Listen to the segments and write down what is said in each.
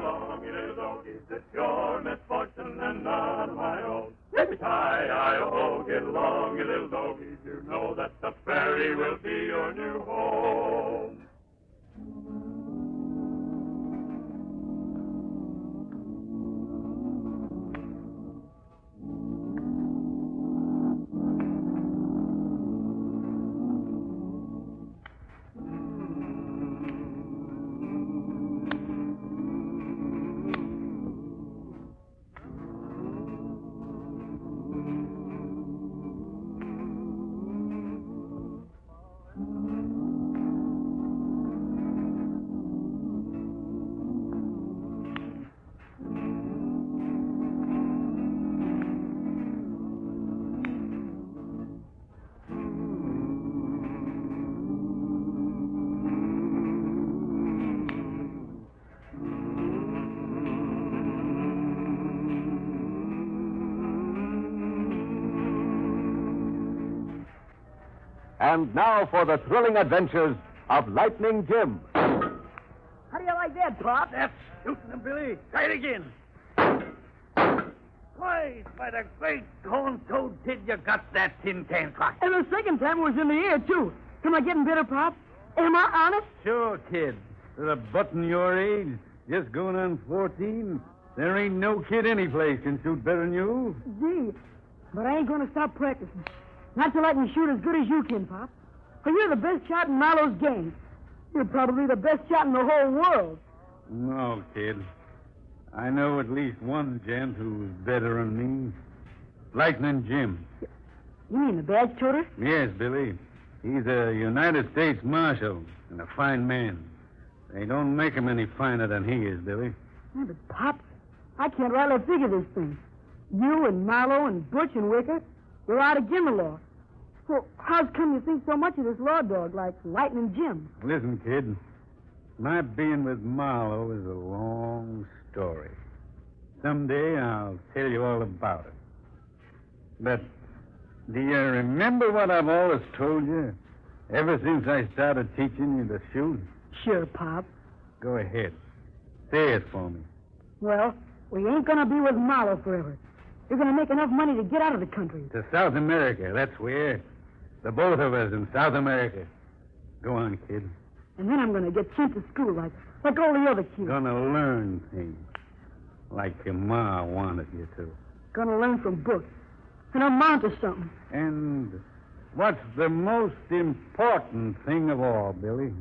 along, you little doggies. It's your misfortune and none of my own. Hi-hi-oh, get along, you little doggies. You know that the ferry will be your new home. And now for the thrilling adventures of Lightning Jim. How do you like that, Pop? That's shooting him, Billy. Try it again. Why, by the great corn-toad kid, you got that tin can cocked. And the second time it was in the air, too. Am I getting better, Pop? Am I honest? Sure, kid. For a button your age, just going on 14, there ain't no kid anyplace can shoot better than you. Gee, but I ain't going to stop practicing. Not till I can shoot as good as you can, Pop. For you're the best shot in Milo's gang. You're probably the best shot in the whole world. No, kid. I know at least one gent who's better than me. Lightning Jim. You mean the badge toter? Yes, Billy. He's a United States Marshal and a fine man. They don't make him any finer than he is, Billy. Yeah, but, Pop, I can't rightly figure this thing. You and Milo and Butch and Wicker, you're out again the law. So how's come you think so much of this law dog like Lightning Jim? Listen, kid. My being with Marlowe is a long story. Someday I'll tell you all about it. But do you remember what I've always told you ever since I started teaching you to shoot? Sure, Pop. Go ahead. Say it for me. Well, we ain't going to be with Marlowe forever. You're going to make enough money to get out of the country. To South America, that's where. The both of us in South America. Go on, kid. And then I'm going to get sent to school like all the other kids. Gonna learn things. Like your ma wanted you to. Going to learn from books. And amount to something. And what's the most important thing of all, Billy?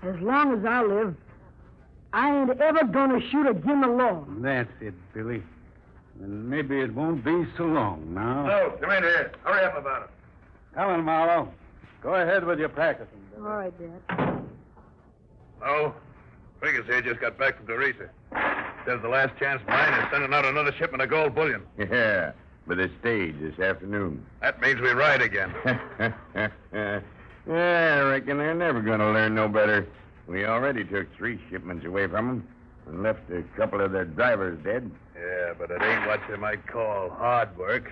As long as I live, I ain't ever going to shoot again the law. That's it, Billy. And maybe it won't be so long now. No, come in here. Hurry up about it. Come on, Marlowe. Go ahead with your practicing, Billy. All right, Dad. Oh, Friggers here just got back from Teresa. Says the last chance mine is sending out another shipment of gold bullion. Yeah, with a stage this afternoon. That means we ride again. Yeah, I reckon they're never going to learn no better. We already took 3 shipments away from them and left a couple of their drivers dead. Yeah, but it ain't what you might call hard work.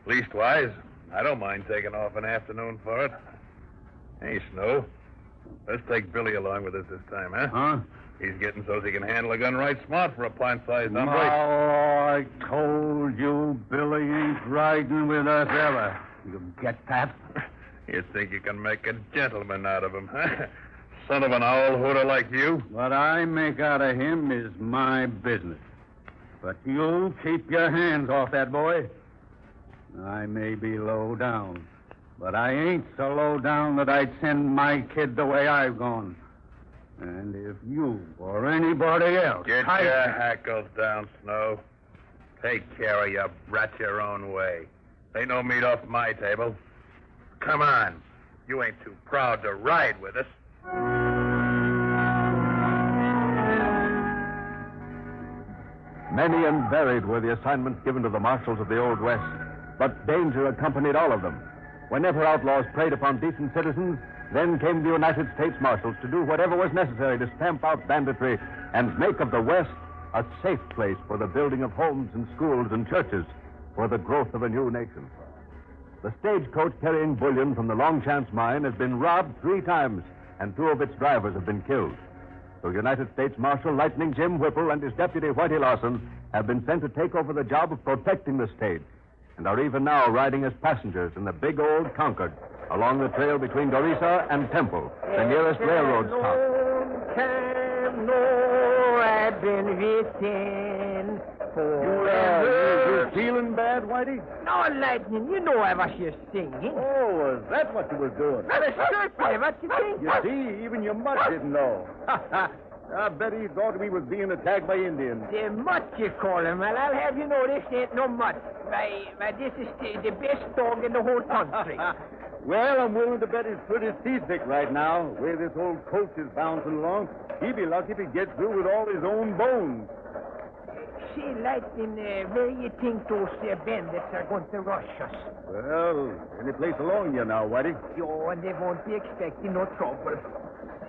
Leastwise, I don't mind taking off an afternoon for it. Hey, Snow, let's take Billy along with us this time, huh? Huh? He's getting so he can handle a gun right smart for a pint-sized Oh, hombre. I told you Billy ain't riding with us ever. You get that? You think you can make a gentleman out of him, huh? Son of an owl hooter like you. What I make out of him is my business. But you keep your hands off that boy. I may be low down, but I ain't so low down that I'd send my kid the way I've gone. And if you or anybody else... Get your hackles down, Snow. Take care of your brat your own way. Ain't no meat off my table. Come on. You ain't too proud to ride with us. Many and varied were the assignments given to the marshals of the Old West, but danger accompanied all of them. Whenever outlaws preyed upon decent citizens, then came the United States Marshals to do whatever was necessary to stamp out banditry and make of the West a safe place for the building of homes and schools and churches, for the growth of a new nation. The stagecoach carrying bullion from the Long Chance mine has been robbed 3 times, and 2 of its drivers have been killed. So United States Marshal Lightning Jim Whipple and his deputy Whitey Lawson have been sent to take over the job of protecting the state and are even now riding as passengers in the big old Concord along the trail between Dorisa and Temple, the nearest railroad stop. I've been waiting for. You feeling bad, Whitey? No, Lightning, you know I was just singing. Oh, is that what you was doing? Well, certainly, what you think? You see, even your mutt didn't know. I bet he thought we was being attacked by Indians. The mutt you call him. Well, I'll have you know this ain't no mutt. Why, this is the best dog in the whole country. Well, I'm willing to bet he's pretty seasick right now. The way this old coach is bouncing along, he'd be lucky if he gets through with all his own bones. See, Lightning, where you think those bandits are going to rush us? Well, any place along here now, Whitey. Yo, and they won't be expecting no trouble.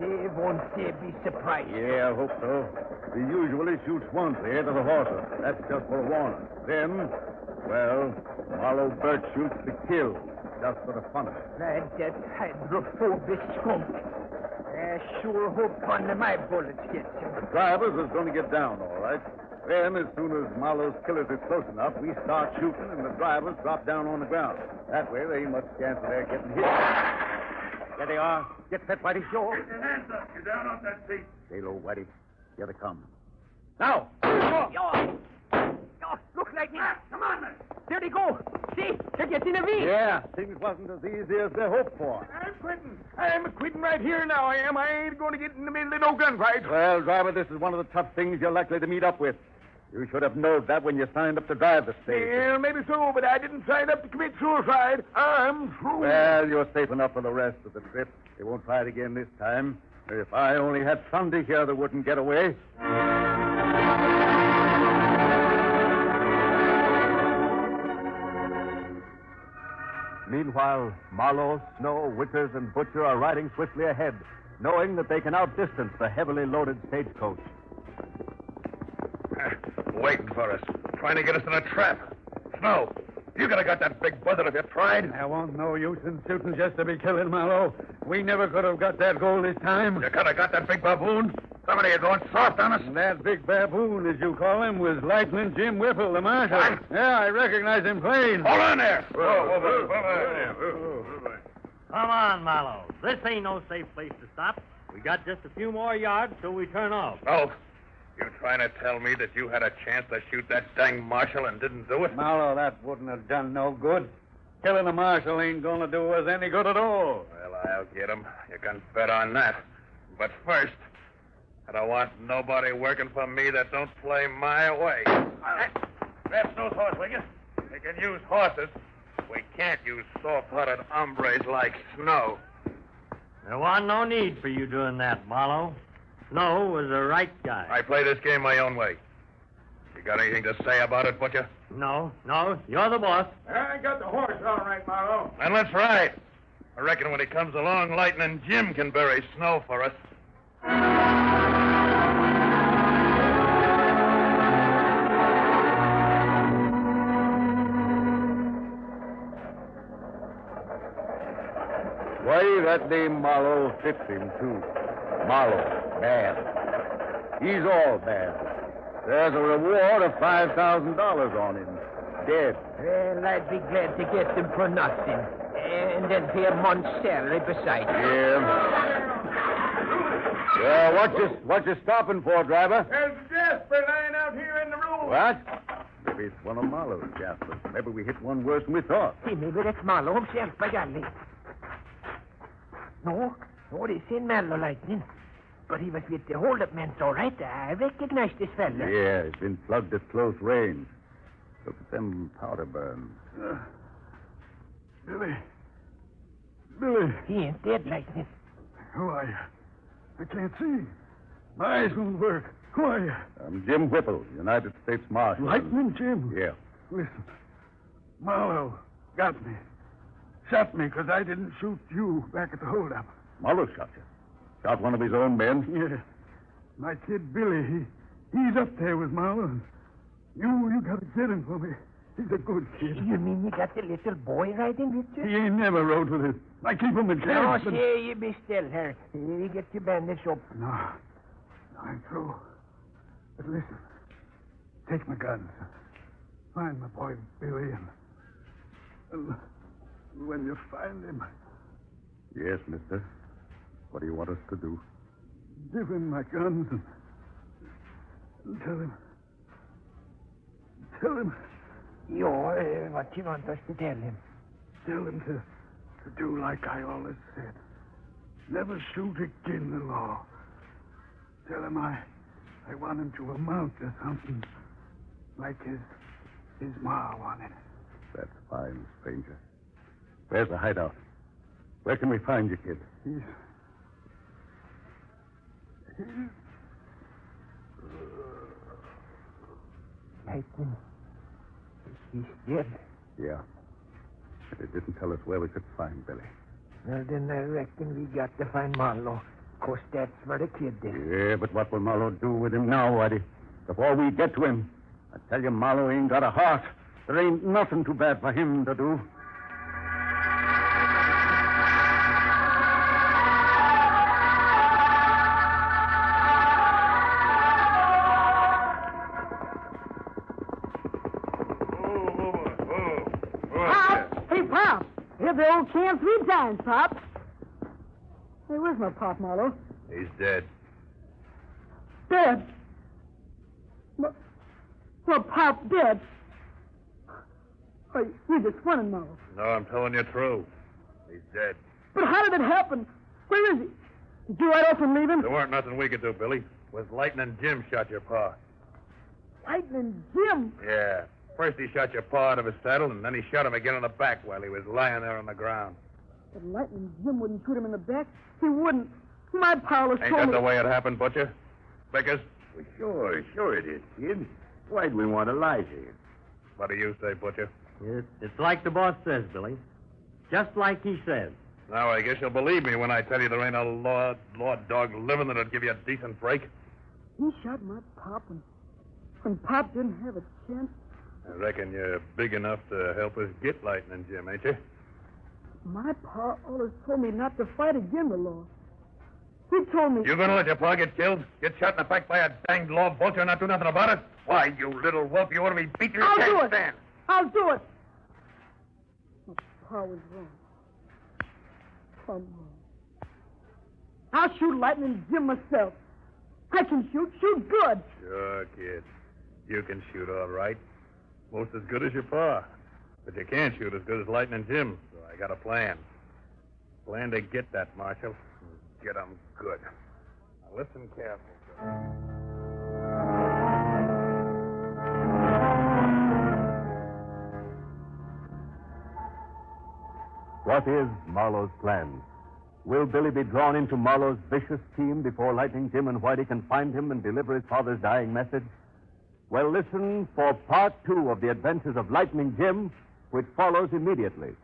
They won't be surprised. Yeah, I hope so. They usually shoot once ahead of the horses. That's just for a warning. Then, well, Marlowe Burt shoots to kill, just for the fun of it. That hydrophobic skunk. I sure hope one of my bullets gets him. The drivers is going to get down, all right. Then, as soon as Marlowe's killers is close enough, we start shooting, and the drivers drop down on the ground. That way, there ain't much chance of their getting hit. There they are. Get set, Whitey. Sure. Get your hands up. You're down off that seat. Stay low, Whitey. Here they come. Now! Yo, look, Lightning. Come on, man. There they go. See, they're getting a V. Yeah, things wasn't as easy as they hoped for. I'm quitting. I'm quitting right here now, I am. I ain't going to get in the middle of no gunfight. Well, driver, this is one of the tough things you're likely to meet up with. You should have known that when you signed up to drive the stage. Well, maybe so, but I didn't sign up to commit suicide. I'm through. Well, you're safe enough for the rest of the trip. They won't try it again this time. If I only had Sunday here that wouldn't get away. Meanwhile, Marlowe, Snow, Wickers, and Butcher are riding swiftly ahead, knowing that they can outdistance the heavily loaded stagecoach. Waiting for us. Trying to get us in a trap. Snow, you could have got that big buzzard if you tried. There won't no use in shooting just to be killing, Marlowe. We never could have got that goal this time. You could have got that big baboon. Somebody is going soft on us. And that big baboon, as you call him, was Lightning Jim Whipple, the marshal. What? Yeah, I recognize him plain. Hold on there. Come on, Marlowe. This ain't no safe place to stop. We got just a few more yards till we turn off. Oh, you trying to tell me that you had a chance to shoot that dang marshal and didn't do it? Marlowe, that wouldn't have done no good. Killing a marshal ain't going to do us any good at all. Well, I'll get him. You can bet on that. But first, I don't want nobody working for me that don't play my way. Grab Snow's horse, will you? We can use horses. We can't use soft-hearted hombres like Snow. There wasn't no need for you doing that, Marlowe. Snow was the right guy. I play this game my own way. You got anything to say about it, Butcher? No, you're the boss. I got the horse all right, Marlowe. Then let's ride. I reckon when he comes along, Lightning Jim can bury Snow for us. Why, that name Marlowe fits him, too. Marlowe, bad. He's all bad. There's a reward of $5,000 on him. Dead. Well, I'd be glad to get them for nothing. And then pay a month's salary besides. Yeah, what you stopping for, driver? There's a Jasper lying out here in the road. What? Maybe it's one of Marlowe's Jaspers. Maybe we hit one worse than we thought. See, maybe that's Marlowe himself, by golly. No, this ain't Marlowe, Lightning. But he was with the hold-up men, all right. I recognize this fella. Yeah, he's been plugged at close range. Look at them powder burns. Billy. He ain't dead, Lightning. Who are you? I can't see. My eyes won't work. Who are you? I'm Jim Whipple, United States Marshal. Lightning Jim? Yeah. Listen. Marlowe got me. Shot me because I didn't shoot you back at the holdup. Marlowe shot you. Shot one of his own men? Yeah. My kid Billy, he's up there with Marlowe. You got to get him for me. He's a good kid. You mean you got the little boy riding with you? He ain't never rode with us. I keep him in camp. No, say, you be still here. You get your bandage up. No. I'm through. But listen. Take my guns. Find my boy Billy and when you find him, Yes, mister. What do you want us to do? give him my guns and tell him. What you want us to tell him? Tell him to do like I always said. Never shoot again the law. Tell him I want him to amount to something like his ma wanted. That's fine, stranger. Where's the hideout? Where can we find you, kid? He's Lightning. He's dead. Yeah. But it didn't tell us where we could find Billy. Well, then I reckon we got to find Marlowe. Of course, that's where the kid is. Yeah, but what will Marlowe do with him now, Whitey? Before we get to him, I tell you, Marlowe ain't got a heart. There ain't nothing too bad for him to do. The old can 3 times, Pop. Hey, where's my Pop, Marlowe? He's dead. Dead? Well, Pop dead. Oh, you're just funning, Marlowe. No, I'm telling you true. He's dead. But how did it happen? Where is he? Did you ride off and leave him? There weren't nothing we could do, Billy. It was Lightning Jim shot your pa. Lightning Jim? Yeah. First he shot your pa out of his saddle, and then he shot him again in the back while he was lying there on the ground. But Lightning Jim wouldn't shoot him in the back. He wouldn't. My pal has Ain't told that me... the way it happened, Butcher? Biggers? Well, sure it is, kid. Why'd we want to lie to you? What do you say, Butcher? It's like the boss says, Billy. Just like he says. Now, I guess you'll believe me when I tell you there ain't a law dog living that'll give you a decent break. He shot my Pop when Pop didn't have a chance. I reckon you're big enough to help us get Lightning Jim, ain't you? My pa always told me not to fight again the law. He told me... You gonna let your pa get killed? Get shot in the back by a danged law vulture and not do nothing about it? Why, you little wolf, you ought to be beaten. I'll do it. Stand. I'll do it. My pa was wrong. I'm wrong. I'll shoot Lightning Jim myself. I can shoot good. Sure, kid. You can shoot all right. Most as good as your pa. But you can't shoot as good as Lightning Jim, so I got a plan. Plan to get that, Marshal. Get him good. Now listen careful. What is Marlowe's plan? Will Billy be drawn into Marlowe's vicious scheme before Lightning Jim and Whitey can find him and deliver his father's dying message? Well, listen for part 2 of the adventures of Lightning Jim, which follows immediately.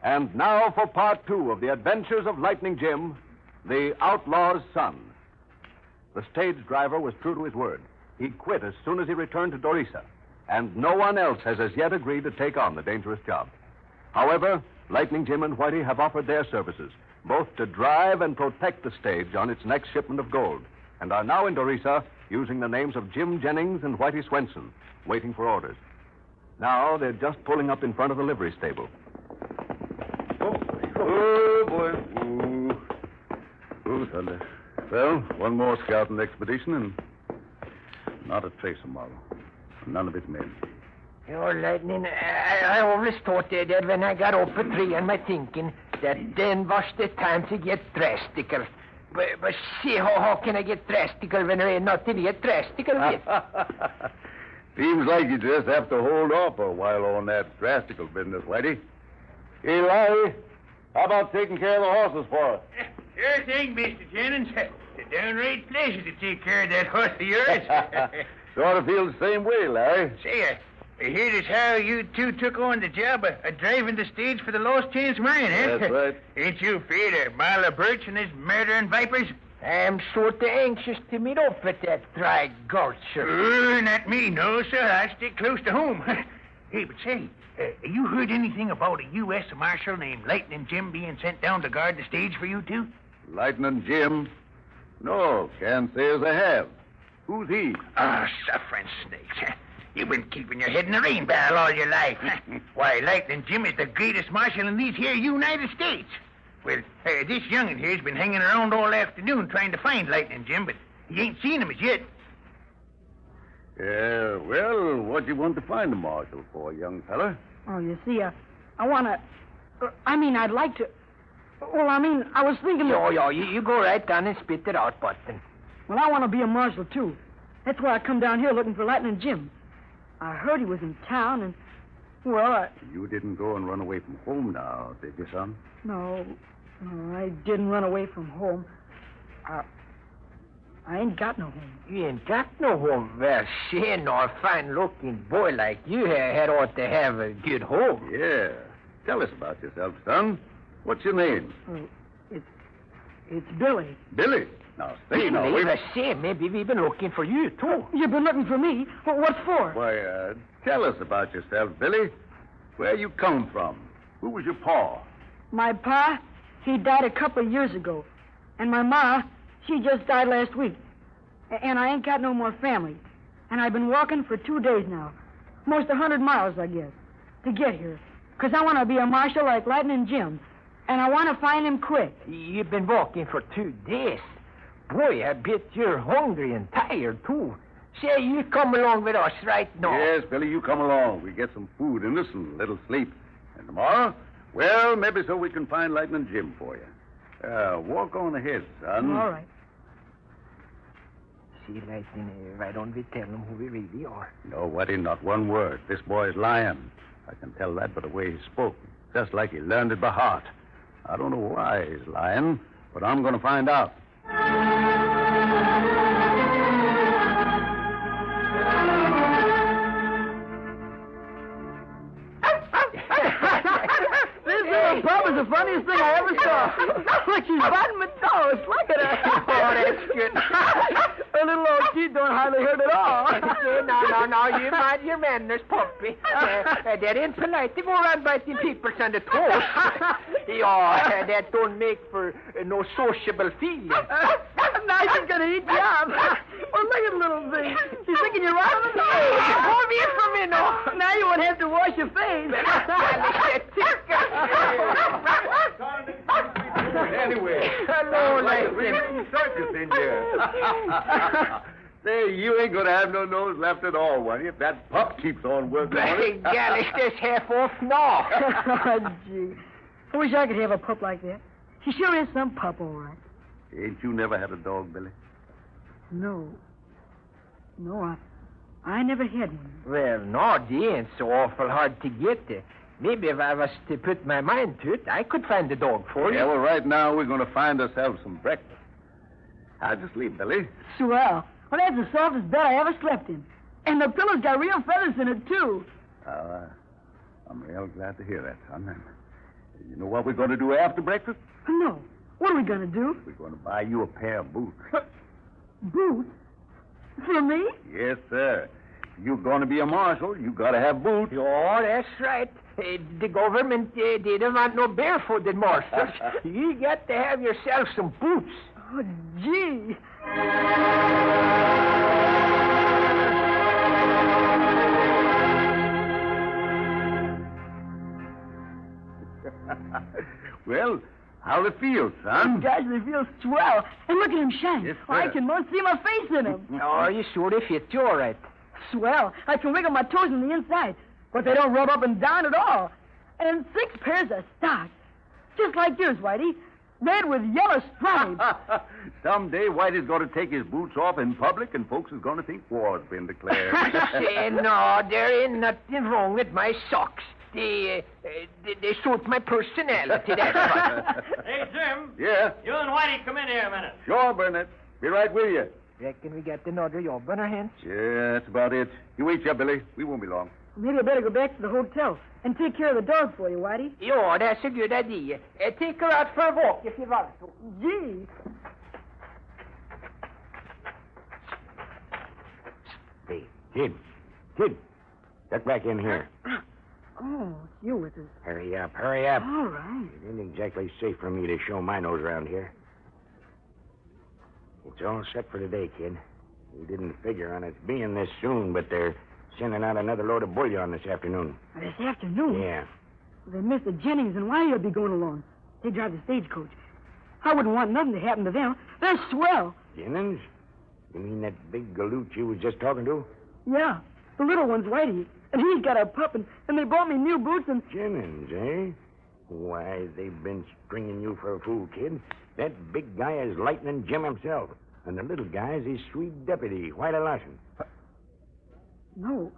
And now for part 2 of the adventures of Lightning Jim, the Outlaw's Son. The stage driver was true to his word. He quit as soon as he returned to Dorisa, and no one else has as yet agreed to take on the dangerous job. However, Lightning Jim and Whitey have offered their services, both to drive and protect the stage on its next shipment of gold, and are now in Dorisa using the names of Jim Jennings and Whitey Swenson, waiting for orders. Now they're just pulling up in front of the livery stable. Oh, boy. Ooh, thunder. Well, one more scouting expedition and not a trace of Marlowe. None of his men. Your Lightning, I always thought that when I got up at 3 in my thinking, that then was the time to get drastical. But see, how can I get drastical when there ain't nothing to get drastical with? Seems like you just have to hold off a while on that drastical business, Whitey. Hey, Larry, how about taking care of the horses for us? Sure thing, Mr. Jennings. It's a downright pleasure to take care of that horse of yours. Sort of feel the same way, Larry. Say, I heard as how you two took on the job of driving the stage for the Lost Chance Mine, eh? That's right. Ain't you afraid of Marla Birch and his murdering vipers? I'm sort of anxious to meet up with that dry gulcher. Not me, no, sir. I stick close to home. Hey, but say, you heard anything about a U.S. Marshal named Lightning Jim being sent down to guard the stage for you two? Lightning Jim? No, can't say as I have. Who's he? Suffering snakes. You've been keeping your head in the rain barrel all your life. Why, Lightning Jim is the greatest marshal in these here United States. Well, this young'un here's been hanging around all afternoon trying to find Lightning Jim, but he ain't seen him as yet. Well, what do you want to find the marshal for, young fella? Oh, you see, I want to... I'd like to... Well, I was thinking... You go right down and spit it out, Button. Well, I want to be a marshal, too. That's why I come down here looking for Lightning Jim. I heard he was in town, and... Well, You didn't go and run away from home now, did you, son? No, I didn't run away from home. I ain't got no home. You ain't got no home. Well, say, no, a fine-looking boy like you had ought to have a good home. Yeah. Tell us about yourself, son. What's your name? It's Billy. Billy? Now, say now. Say, maybe we've been looking for you, too. You've been looking for me? What for? Why, tell us about yourself, Billy. Where you come from? Who was your pa? My pa, he died a couple of years ago. And my ma, she just died last week. And I ain't got no more family. And I've been walking for 2 days now. Most 100 miles, I guess, to get here. 'Cause I want to be a marshal like Lightning Jim. And I want to find him quick. You've been walking for 2 days. Boy, I bet you're hungry and tired, too. Say, you come along with us right now. Yes, Billy, you come along. We get some food in us and a little sleep. And tomorrow, well, maybe so we can find Lightning Jim for you. Walk on ahead, son. All right. See, Lightning, why don't we tell him who we really are? No, Whitey, not one word. This boy's lying. I can tell that by the way he spoke. Just like he learned it by heart. I don't know why he's lying, but I'm going to find out. This little pup is the funniest thing I ever saw. Look, she's biting my toes. Look at her. Oh, that's good. Her little old teeth don't hardly hurt at all. No, you mind your manners, puppy. That ain't polite to go around biting people on the toes. That don't make for no sociable feeling. Now she's going to eat you up. Well, look at the little thing. She's thinking you're right on the nose. Hold me from me, no. Now you won't have to wash your face. Anyway, hello, Lightning. Circus in here. Say, you ain't gonna have no nose left at all, one, if that pup keeps on working on it. Gallus, this half off now. Oh, gee. I wish I could have a pup like that. She sure is some pup, all right. Ain't you never had a dog, Billy? No, I never had one. Well, no, they ain't so awful hard to get. Maybe if I was to put my mind to it, I could find a dog for you. Yeah, well, right now we're going to find ourselves some breakfast. How'd you sleep, Billy? Swell. Well, that's the softest bed I ever slept in. And the pillow's got real feathers in it, too. I'm real glad to hear that, son. And you know what we're going to do after breakfast? No. What are we going to do? We're going to buy you a pair of boots. Boots? For me? Yes, sir. If you're going to be a marshal, you got to have boots. Oh, that's right. The government, they don't want no barefooted marshals. You got to have yourself some boots. Oh, gee. Well, How's it feel, son? Gosh, they feel swell. And look at him shine. Yes, I sir. can most see my face in them. Oh, are you sure they fit you all right? Swell. I can wiggle my toes on the inside, but they don't rub up and down at all. And 6 pairs of stocks. Just like yours, Whitey. Red with yellow stripes. Someday Whitey's going to take his boots off in public, and folks is going to think war's been declared. Say, no, there ain't nothing wrong with my socks. They suit my personality, that's what. Hey, Jim. Yeah? You and Whitey come in here a minute. Sure, Burnett. Be right with you. Reckon we got another job on our hands? Yeah, that's about it. You wait here, Billy. We won't be long. Maybe I better go back to the hotel and take care of the dog for you, Whitey. Yeah, that's a good idea. Take her out for a walk if you want to. Gee. Hey, Kid. Get back in here. Oh, it's you with us. Hurry up. All right. It ain't exactly safe for me to show my nose around here. It's all set for today, kid. We didn't figure on it being this soon, but they're sending out another load of bullion this afternoon. This afternoon? Yeah. Then Mr. Jennings and Whitey will be going along. They drive the stagecoach. I wouldn't want nothing to happen to them. They're swell. Jennings? You mean that big galoot you was just talking to? Yeah. The little one's Whitey. And he's got a pup, and they bought me new boots and... Jennings, eh? Why, they've been stringing you for a fool, kid. That big guy is Lightning Jim himself. And the little guy's his sweet deputy, Whitey Larson. No,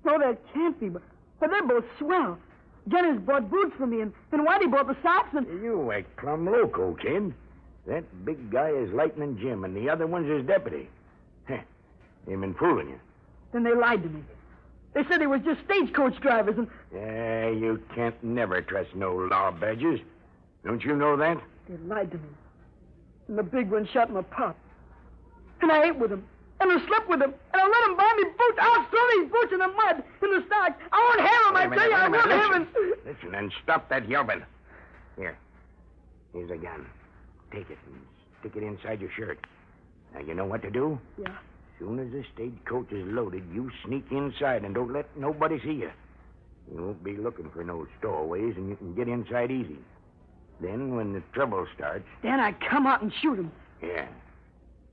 that can't be. But they're both swell. Jennings bought boots for me, and Whitey bought the socks, and... You act plumb loco, kid. That big guy is Lightning Jim, and the other one's his deputy. Heh, they've been fooling you. Then they lied to me. They said they was just stagecoach drivers, and... Yeah, you can't never trust no law badgers. Don't you know that? They lied to me. And the big one shot my pop. And I ate with him. And I slept with him. And I let him buy me boots. I'll throw these boots in the mud, in the stocks. I won't have them, I tell you. I won't have them. Listen, and stop that yelping. Here's a gun. Take it and stick it inside your shirt. Now, you know what to do? Yeah. As soon as the stagecoach is loaded, you sneak inside and don't let nobody see you. You won't be looking for no stowaways, and you can get inside easy. Then, when the trouble starts... Then I come out and shoot him. Yeah.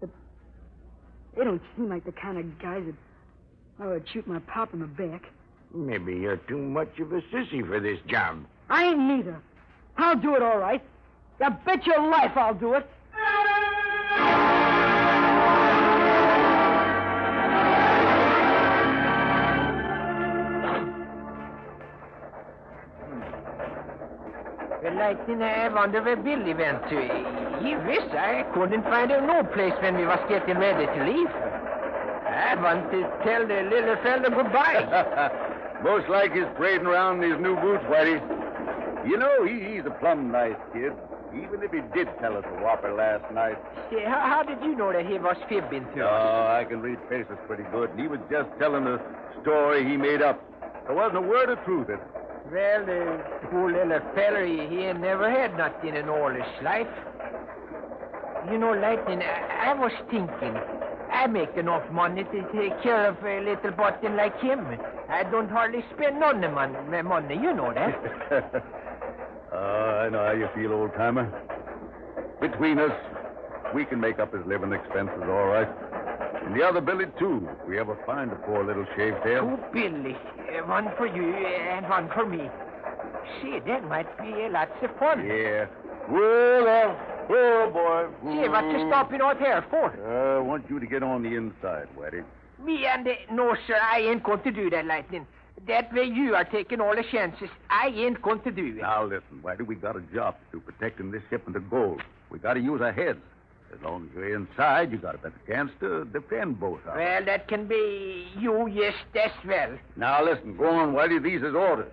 They don't seem like the kind of guys that I would shoot my pop in the back. Maybe you're too much of a sissy for this job. I ain't neither. I'll do it all right. You bet your life I'll do it. Well, Lightning, I wonder where Billy went to. He wished I couldn't find him no place when we was getting ready to leave. I want to tell the little fella goodbye. Most like he's parading around in his new boots, Whitey. You know, he's a plumb nice kid, even if he did tell us a whopper last night. Say, how did you know that he was fibbing to us? Oh, I can read faces pretty good, and he was just telling a story he made up. There wasn't a word of truth in it. Well, the poor little feller, he ain't never had nothing in all his life. You know, Lightning, I was thinking, I make enough money to take care of a little button like him. I don't hardly spend none of my money, you know that. I know how you feel, old-timer. Between us, we can make up his living expenses all right. And the other Billy, too, if we ever find a poor little shaved-tail. Two Billy. One for you and one for me. See, that might be lots of fun. Yeah. Well, oh, boy. See, what you stopping out here for? I want you to get on the inside, Whitey. Me and no, sir, I ain't going to do that, Lightning. That way you are taking all the chances. I ain't going to do it. Now, listen, Whitey, we got a job to do protecting this shipment of gold. We got to use our heads. As long as you're inside, you got a better chance to defend both of us. Well, that can be you, yes, that's well. Now, listen, go on, Whitey. These is orders.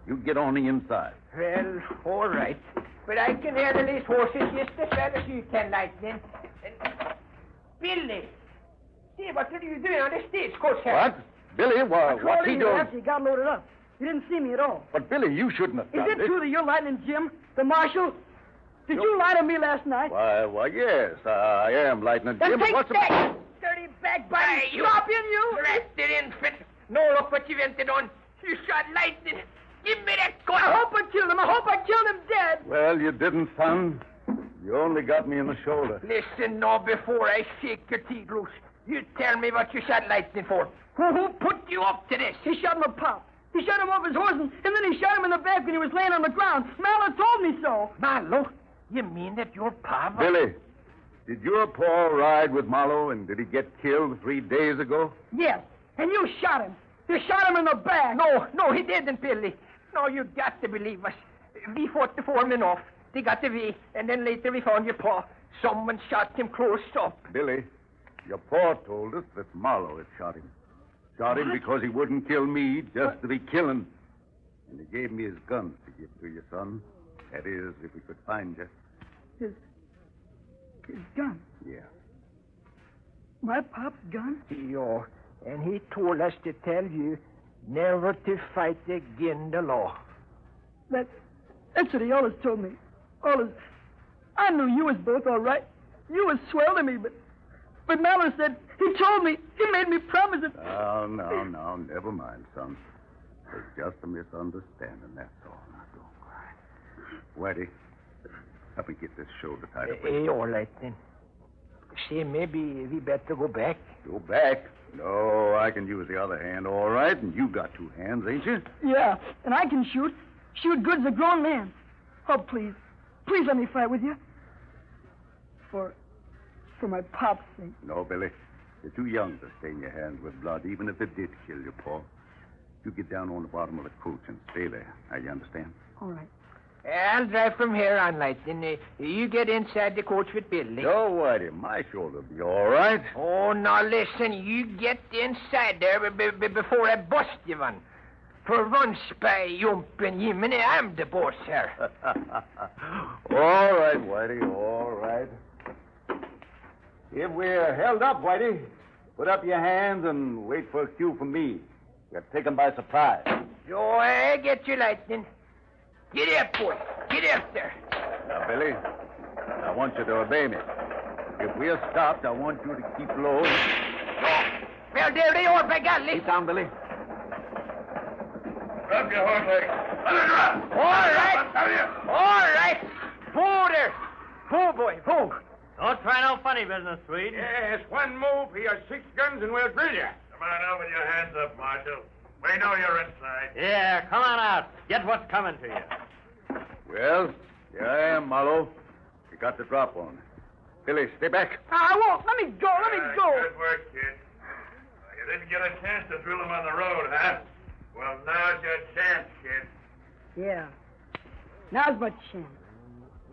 You get on the inside. Well, all right. But I can handle these horses just as well as you can, Lightning. Billy, see, what are you doing on the stagecoach here? What? Billy, what's he doing? After you got loaded up. You didn't see me at all. But, Billy, you shouldn't have done Is it this. true that you're Lightning Jim, the marshal? Did you lie to me last night? Why, yes, I am Lightning Then Jim. take What's that dirty backbiting you stop in you. Drafted infant. No, look what you invented on. You shot Lightning. Give me that gun. I hope I killed him. I hope I killed him dead. Well, you didn't, son. You only got me in the shoulder. Listen now before I shake your teeth loose. You tell me what you shot Lightning for. Who put you up to this? He shot my pop. He shot him off his horse, and then he shot him in the back when he was laying on the ground. Mallow told me so. Marlowe? You mean that your papa... Billy, did your pa ride with Marlowe, and did he get killed 3 days ago? Yes, and you shot him. You shot him in the back. No, he didn't, Billy. No, you got to believe us. We fought the foreman off. They got away, and then later we found your pa. Someone shot him close up. Billy, your pa told us that Marlowe had shot him. Shot him because he wouldn't kill me, just to be killing. And he gave me his guns to give to you, son. That is, if we could find you. His gun. Yeah. My pop's gun? Yeah, and he told us to tell you never to fight again the law. That's what he always told me. Always. I knew you was both all right. You was swell to me, but Mallow said, he told me, he made me promise it. Oh, no, never mind, son. It's just a misunderstanding, that's all. Now, don't cry. Whitey, help me get this shoulder tied up. All right, then. Say, maybe we better go back. Go back? No, I can use the other hand, all right, and you got 2 hands, ain't you? Yeah, and I can shoot. Shoot good as a grown man. Oh, please. Please let me fight with you. For my pop's sake. No, Billy. You're too young to stain your hands with blood, even if it did kill your pa. You get down on the bottom of the coach and stay there. Now, you understand? All right. I'll drive from here on, Lightning. You get inside the coach with Billy. No, Whitey. My shoulder'll be all right. Oh, now listen. You get inside there before I bust you one. For once by Yumpen Yimini, I'm the boss here. All right, Whitey, all right. If we're held up, Whitey, put up your hands and wait for a cue from me. You're taken by surprise. So I get you, Lightning. Get up, boy. Get up there. Now, Billy, I want you to obey me. If we're stopped, I want you to keep low. Well, there they are, by golly. Keep down, Billy. Drop your horse leg. Let her drop. All right. Pull there. Pull, boy, pull. Don't try no funny business, Swede. Yes, one move, he has 6 guns, and we'll drill you. Come on out with your hands up, Marshal. We know you're inside. Yeah, come on out. Get what's coming to you. Well, here I am, Marlowe. You got the drop on. Billy, stay back. I won't. Let me go. Let me go. Good work, kid. Well, you didn't get a chance to drill him on the road, huh? Well, now's your chance, kid. Yeah. Now's my chance.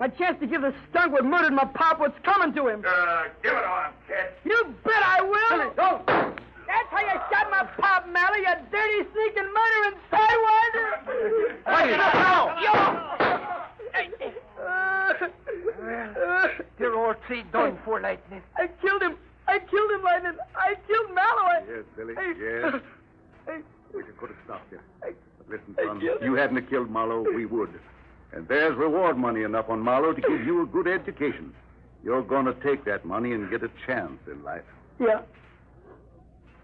My chance to give the skunk what murdered my pop what's coming to him. Give it on, kid. You bet I will. Billy, don't. That's how you shot my pop, Mally, you dirty, sneaking, murdering sidewinder. They're all 3 done for, Lightning. I killed him, Lightning. I killed Mallow. Yes, Billy, yes. We could have stopped you. I Listen, son, if you hadn't killed Marlowe, we would. And there's reward money enough on Marlowe to give you a good education. You're going to take that money and get a chance in life. Yeah.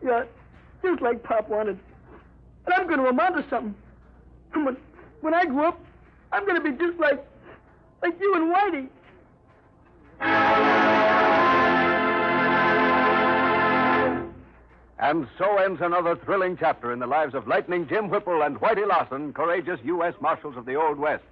Yeah, just like Pop wanted. And I'm going to amount to something. When I grow up, I'm going to be just like you and Whitey. And so ends another thrilling chapter in the lives of Lightning Jim Whipple and Whitey Lawson, courageous U.S. Marshals of the Old West.